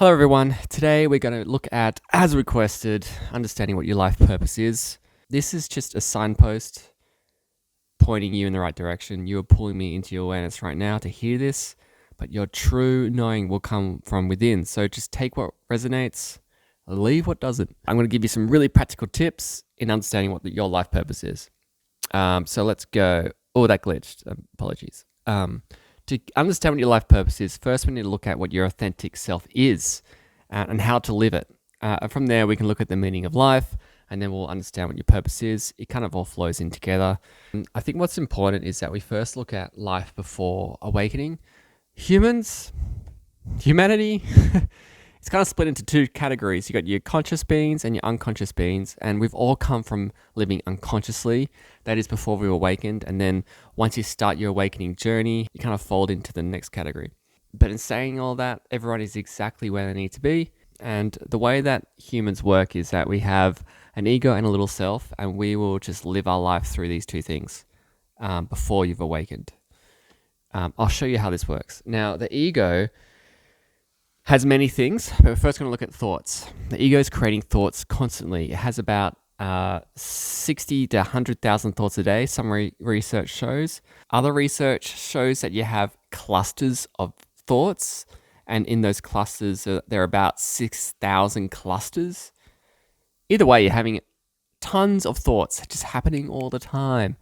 Hello, everyone. Today we're going to look at, as requested, understanding what your life purpose is. This is just a signpost pointing you in the right direction. You are pulling me into your awareness right now to hear this, but your true knowing will come from within. So just take what resonates, leave what doesn't. I'm going to give you some really practical tips in understanding what your life purpose is. So let's go. Oh, that glitched. Apologies. To understand what your life purpose is, first we need to look at what your authentic self is and how to live it. From there, we can look at the meaning of life, and then we'll understand what your purpose is. It kind of all flows in together. And I think what's important is that we first look at life before awakening. Humanity, it's kind of split into two categories. You got your conscious beings and your unconscious beings, and we've all come from living unconsciously. That is before we awakened, and then once you start your awakening journey, you kind of fold into the next category. But in saying all that, everyone is exactly where they need to be, and the way that humans work is that we have an ego and a little self, and we will just live our life through these two things before you've awakened. I'll show you how this works. Now, the ego has many things, but we're first going to look at thoughts. The ego is creating thoughts constantly. It has about 60 to 100,000 thoughts a day, some research shows. Other research shows that you have clusters of thoughts, and in those clusters, there are about 6,000 clusters. Either way, you're having tons of thoughts just happening all the time.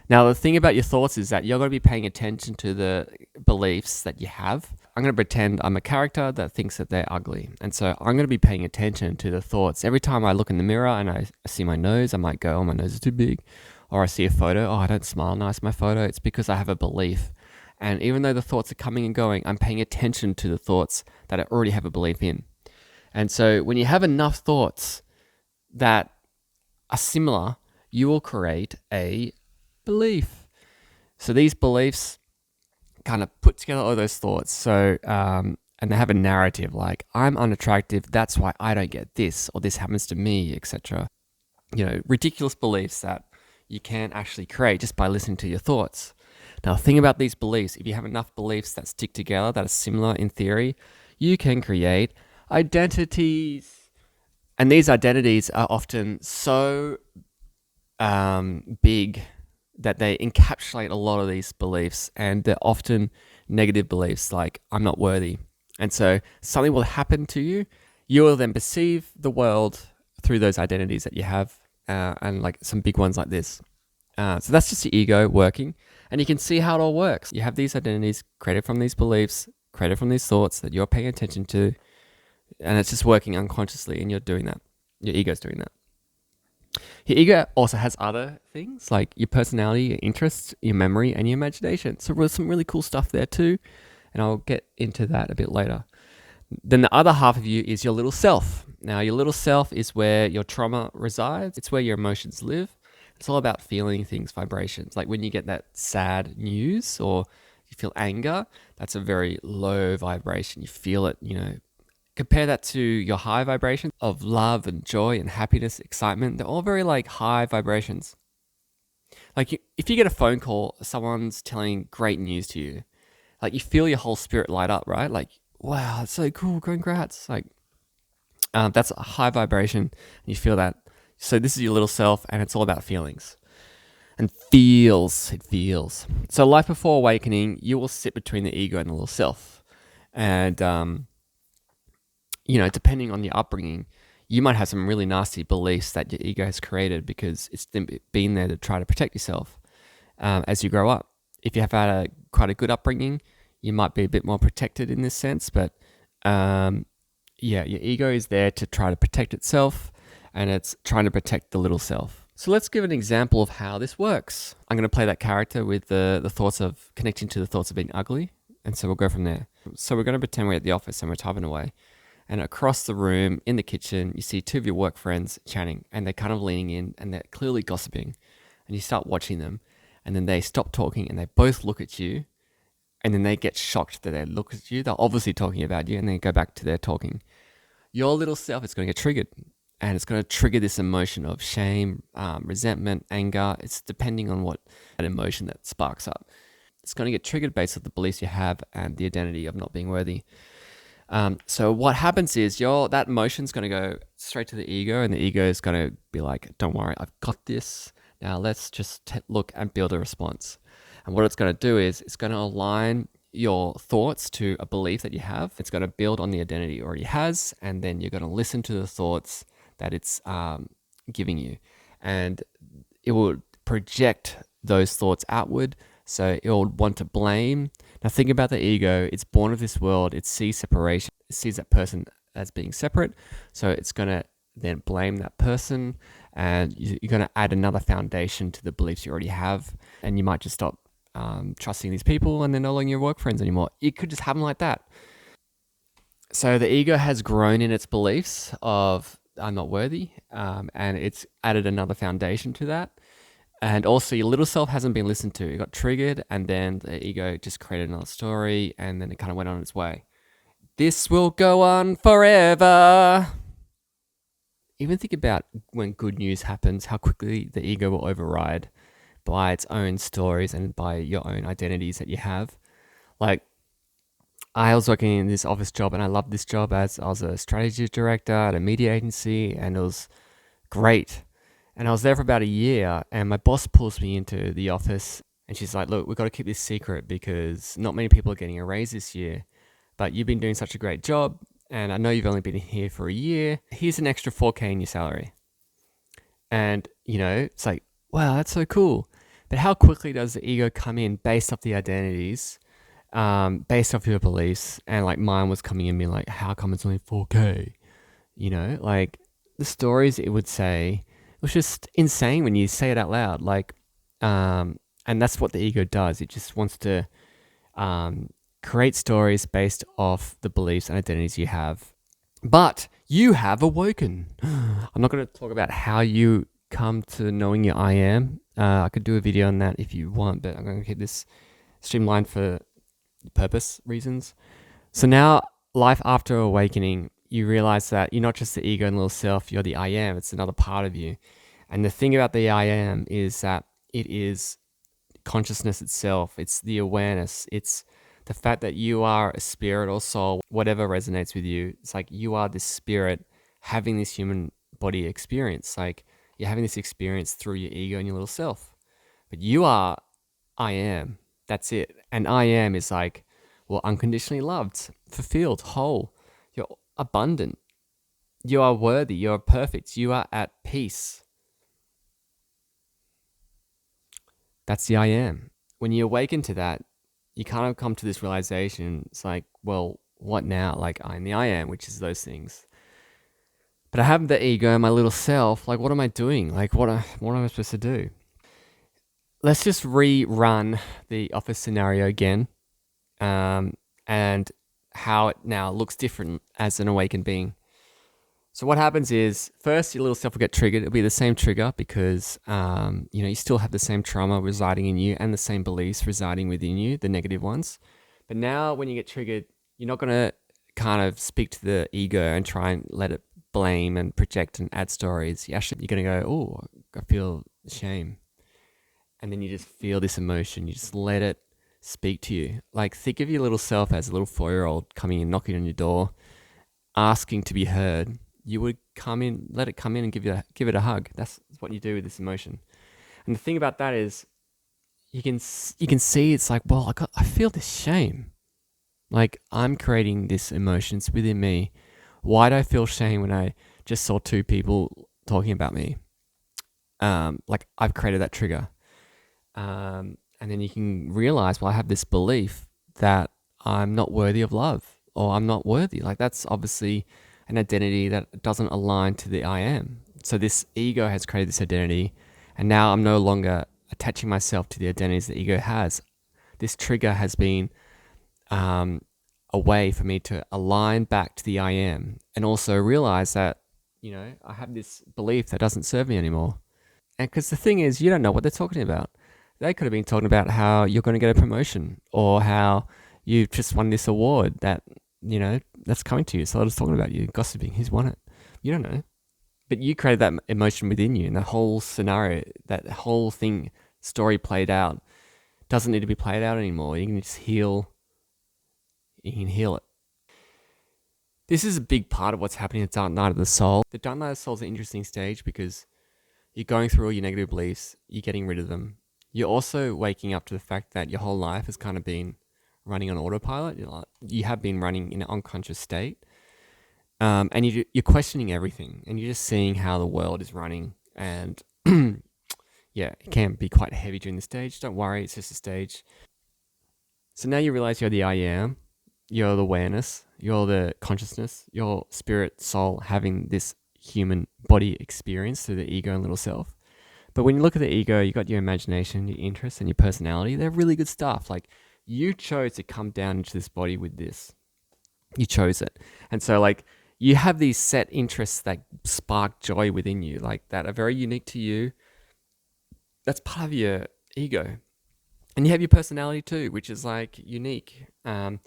Now, the thing about your thoughts is that you're going to be paying attention to the beliefs that you have. I'm going to pretend I'm a character that thinks that they're ugly. And so I'm going to be paying attention to the thoughts. Every time I look in the mirror and I see my nose, I might go, oh, my nose is too big. Or I see a photo, oh, I don't smile nice in my photo. It's because I have a belief. And even though the thoughts are coming and going, I'm paying attention to the thoughts that I already have a belief in. And so when you have enough thoughts that are similar, you will create a belief. So these beliefs kind of put together all those thoughts. So, and they have a narrative like, I'm unattractive, that's why I don't get this, or this happens to me, etc. Ridiculous beliefs that you can actually create just by listening to your thoughts. Now, the thing about these beliefs, if you have enough beliefs that stick together, that are similar in theory, you can create identities. And these identities are often so big that they encapsulate a lot of these beliefs, and they're often negative beliefs like, I'm not worthy. And so something will happen to you. You will then perceive the world through those identities that you have, and like some big ones like this. So that's just the ego working, and you can see how it all works. You have these identities created from these beliefs, created from these thoughts that you're paying attention to, and it's just working unconsciously, and you're doing that. Your ego's doing that. Your ego also has other things like your personality, your interests, your memory, and your imagination. So there's some really cool stuff there too, and I'll get into that a bit later. Then the other half of you is your little self. Now, your little self is where your trauma resides. It's where your emotions live. It's all about feeling things, vibrations. Like when you get that sad news or you feel anger, that's a very low vibration. You feel it, Compare that to your high vibration of love and joy and happiness, excitement. They're all very like high vibrations. Like if you get a phone call, someone's telling great news to you, like you feel your whole spirit light up, right? Like, wow, it's so cool, congrats. Like that's a high vibration and you feel that. So this is your little self, and it's all about feelings. And it feels. So life before awakening, you will sit between the ego and the little self. And depending on your upbringing, you might have some really nasty beliefs that your ego has created because it's been there to try to protect yourself as you grow up. If you have had quite a good upbringing, you might be a bit more protected in this sense. But your ego is there to try to protect itself, and it's trying to protect the little self. So let's give an example of how this works. I'm going to play that character with the thoughts of connecting to the thoughts of being ugly. And so we'll go from there. So we're going to pretend we're at the office and we're typing away. And across the room, in the kitchen, you see two of your work friends chatting, and they're kind of leaning in, and they're clearly gossiping. And you start watching them, and then they stop talking, and they both look at you, and then they get shocked that they look at you. They're obviously talking about you, and then go back to their talking. Your little self is going to get triggered, and it's going to trigger this emotion of shame, resentment, anger. It's depending on what that emotion that sparks up. It's going to get triggered based on the beliefs you have and the identity of not being worthy. So what happens is that emotion's going to go straight to the ego, and the ego is going to be like, "Don't worry, I've got this. Now let's just look and build a response." And what it's going to do is it's going to align your thoughts to a belief that you have. It's going to build on the identity it already has, and then you're going to listen to the thoughts that it's giving you, and it will project those thoughts outward. So it will want to blame. Now think about the ego. It's born of this world. It sees separation. It sees that person as being separate. So it's going to then blame that person, and you're going to add another foundation to the beliefs you already have, and you might just stop trusting these people, and they're no longer your work friends anymore. It could just happen like that. So the ego has grown in its beliefs of I'm not worthy, and it's added another foundation to that. And also, your little self hasn't been listened to. It got triggered, and then the ego just created another story, and then it kind of went on its way. This will go on forever. Even think about when good news happens, how quickly the ego will override by its own stories and by your own identities that you have. Like, I was working in this office job, and I loved this job as I was a strategy director at a media agency, and it was great. And I was there for about a year, and my boss pulls me into the office, and she's like, "Look, we've got to keep this secret because not many people are getting a raise this year, but you've been doing such a great job, and I know you've only been here for a year. Here's an extra 4K in your salary." And, it's like, wow, that's so cool. But how quickly does the ego come in based off the identities, based off your beliefs? And like mine was coming in being like, how come it's only 4K? Like the stories it would say, it was just insane when you say it out loud. Like, and that's what the ego does. It just wants to create stories based off the beliefs and identities you have. But you have awoken. I'm not going to talk about how you come to knowing your I am. I could do a video on that if you want, but I'm going to keep this streamlined for purpose reasons. So now, life after awakening, you realize that you're not just the ego and little self, you're the I am. It's another part of you. And the thing about the I am is that it is consciousness itself. It's the awareness. It's the fact that you are a spirit or soul, whatever resonates with you. It's like you are this spirit having this human body experience. Like you're having this experience through your ego and your little self. But you are I am. That's it. And I am is like, well, unconditionally loved, fulfilled, whole. You're abundant. You are worthy. You're perfect. You are at peace. That's the I am. When you awaken to that, you kind of come to this realization. It's like, well, what now? Like I'm the I am, which is those things. But I have the ego, my little self. Like, what am I doing? Like, what am I supposed to do? Let's just rerun the office scenario again, and how it now looks different as an awakened being. So what happens is, first your little self will get triggered. It'll be the same trigger because you still have the same trauma residing in you and the same beliefs residing within you, the negative ones. But now when you get triggered, you're not going to kind of speak to the ego and try and let it blame and project and add stories. You're going to go, oh, I feel shame. And then you just feel this emotion. You just let it speak to you. Like think of your little self as a little 4-year-old coming in, knocking on your door, asking to be heard. You would come in, let it come in and give it a hug. That's what you do with this emotion. And the thing about that is you can see it's like, well, I feel this shame. Like I'm creating this emotions within me. Why do I feel shame when I just saw 2 people talking about me? Like I've created that trigger. And then you can realize, well, I have this belief that I'm not worthy of love or I'm not worthy. Like that's obviously an identity that doesn't align to the I am. So this ego has created this identity, and now I'm no longer attaching myself to the identities the ego has. This trigger has been a way for me to align back to the I am, and also realize that, I have this belief that doesn't serve me anymore. And because the thing is, you don't know what they're talking about. They could have been talking about how you're going to get a promotion or how you've just won this award that, that's coming to you. So I was talking about you, gossiping. He's won it. You don't know. But you created that emotion within you, and the whole scenario, that whole thing, story played out, doesn't need to be played out anymore. You can just heal. You can heal it. This is a big part of what's happening at Dark Night of the Soul. The Dark Night of the Soul is an interesting stage because you're going through all your negative beliefs, you're getting rid of them. You're also waking up to the fact that your whole life has kind of been running on autopilot. You have been running in an unconscious state. And you're questioning everything and you're just seeing how the world is running. And yeah, it can be quite heavy during the stage. Don't worry, it's just a stage. So now you realize you're the I am, you're the awareness, you're the consciousness, your spirit, soul having this human body experience through the ego and little self. But when you look at the ego, you got your imagination, your interests, and your personality. They're really good stuff. Like you chose to come down into this body with this. You chose it. And so like you have these set interests that spark joy within you, like that are very unique to you. That's part of your ego. And you have your personality too, which is like unique. And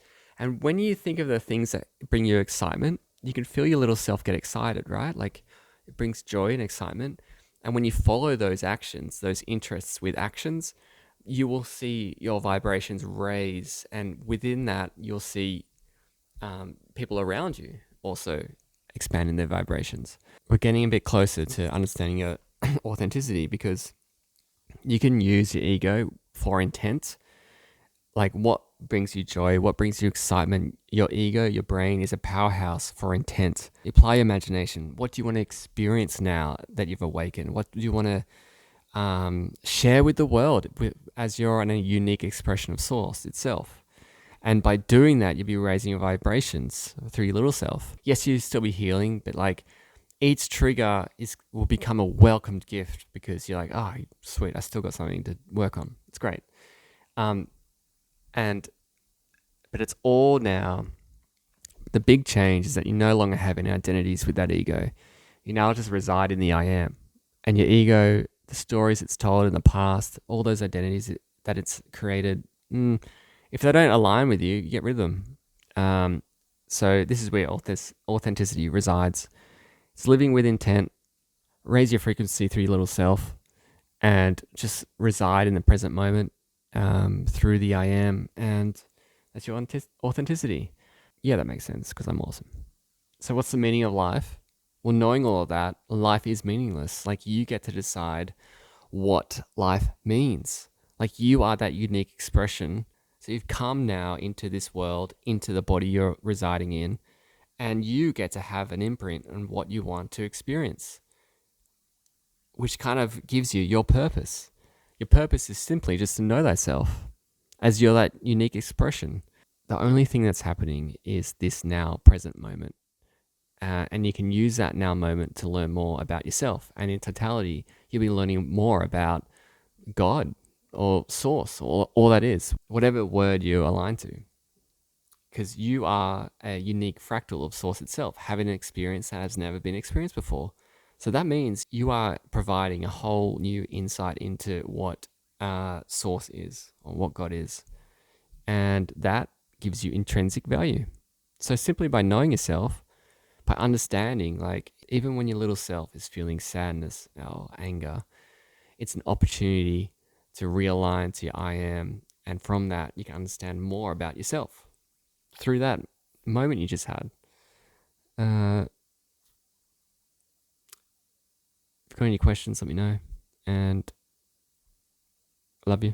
when you think of the things that bring you excitement, you can feel your little self get excited, right? Like it brings joy and excitement. And when you follow those actions, those interests with actions, you will see your vibrations raise. And within that, you'll see people around you also expanding their vibrations. We're getting a bit closer to understanding your authenticity because you can use your ego for intent, like what brings you joy, what brings you excitement. Your ego, your brain is a powerhouse for intent. Apply your imagination. What do you want to experience now that you've awakened? What do you want to share with the world as you're a unique expression of source itself? And by doing that, you'll be raising your vibrations through your little self. Yes, you'll still be healing, but like each trigger will become a welcomed gift because you're like, oh, sweet, I still got something to work on. It's great. Um, and but it's all now. The big change is that you no longer have any identities with that ego. You now just reside in the I am, and your ego, the stories it's told in the past, all those identities that it's created. If they don't align with you, you get rid of them. So this is where authenticity resides. It's living with intent. Raise your frequency through your little self, and just reside in the present moment through the I am, and that's your authenticity. Yeah, that makes sense because I'm awesome. So, what's the meaning of life? Well, knowing all of that, life is meaningless. Like, you get to decide what life means. Like, you are that unique expression. So, you've come now into this world, into the body you're residing in, and you get to have an imprint on what you want to experience, which kind of gives you your purpose. Your purpose is simply just to know thyself as you're that unique expression. The only thing that's happening is this now present moment. And you can use that now moment to learn more about yourself. And in totality, you'll be learning more about God or source or all that is, whatever word you align to. Because you are a unique fractal of source itself, having an experience that has never been experienced before. So that means you are providing a whole new insight into what source is or what God is. And that gives you intrinsic value. So simply by knowing yourself, by understanding, like even when your little self is feeling sadness or anger, it's an opportunity to realign to your I am. And from that, you can understand more about yourself through that moment you just had. If you've got any questions, let me know. And I love you.